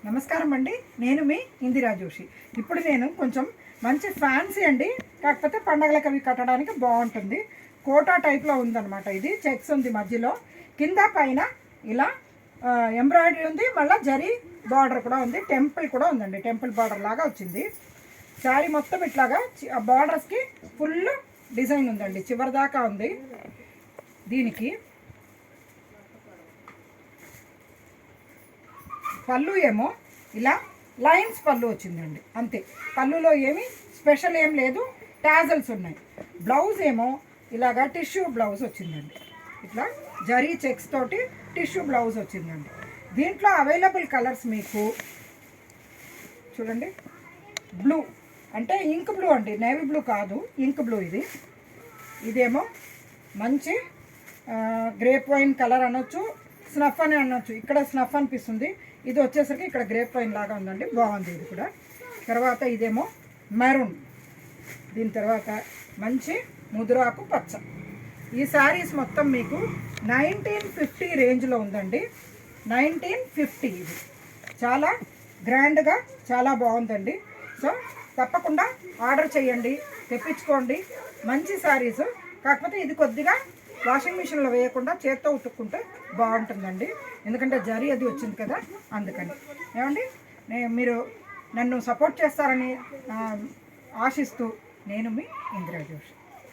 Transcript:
నమస్కారం అండి, నేను మీ ఇందిరా జోషి. ఇప్పుడు నేను కొంచెం మంచి ఫ్యాన్సీ అండి, కాకపోతే పండగలకు అవి కట్టడానికి బాగుంటుంది. కోటా టైప్లో ఉందన్నమాట. ఇది చెక్స్ ఉంది మధ్యలో, కింద పైన ఇలా ఎంబ్రాయిడరీ ఉంది, మళ్ళీ జరీ బార్డర్ కూడా ఉంది, టెంపుల్ కూడా ఉందండి. టెంపుల్ బార్డర్ లాగా వచ్చింది. శారీ మొత్తం ఇట్లాగా బార్డర్స్కి ఫుల్ డిజైన్ ఉందండి, చివరి దాకా ఉంది. దీనికి పళ్ళు ఏమో ఇలా లైన్స్ పళ్ళు వచ్చిందండి, అంతే. పళ్ళులో ఏమి స్పెషల్ ఏం లేదు, టాజల్స్ ఉన్నాయి. బ్లౌజ్ ఏమో ఇలాగా టిష్యూ బ్లౌజ్ వచ్చిందండి, ఇట్లా జరీ చెక్స్ తోటి టిష్యూ బ్లౌజ్ వచ్చిందండి. దీంట్లో అవైలబుల్ కలర్స్ మీకు చూడండి. బ్లూ అంటే ఇంక్ బ్లూ అండి, నేవీ బ్లూ కాదు, ఇంక్ బ్లూ. ఇదేమో మంచి గ్రేప్ వైన్ కలర్ అనొచ్చు, స్నఫ్ అని అనొచ్చు. ఇక్కడ స్నఫ్ అనిపిస్తుంది, ఇది వచ్చేసరికి ఇక్కడ గ్రేప్ వైన్ లాగా ఉందండి, బాగుంది ఇది కూడా. తర్వాత ఇదేమో మెరూన్, దీని తర్వాత మంచి ముదురాకు పచ్చ. ఈ శారీస్ మొత్తం మీకు 1950 రేంజ్లో ఉందండి. 1950. ఇది చాలా గ్రాండ్గా చాలా బాగుందండి. సో తప్పకుండా ఆర్డర్ చేయండి, తెప్పించుకోండి. మంచి శారీస్, కాకపోతే ఇది కొద్దిగా వాషింగ్ మిషన్లో వేయకుండా చేత్తో ఉతుక్కుంటే బాగుంటుందండి, ఎందుకంటే జరీ అది వచ్చింది కదా, అందుకని. ఏమండి, మీరు నన్ను సపోర్ట్ చేస్తారని ఆశిస్తూ నేను మీ ఇందిరా జోషి.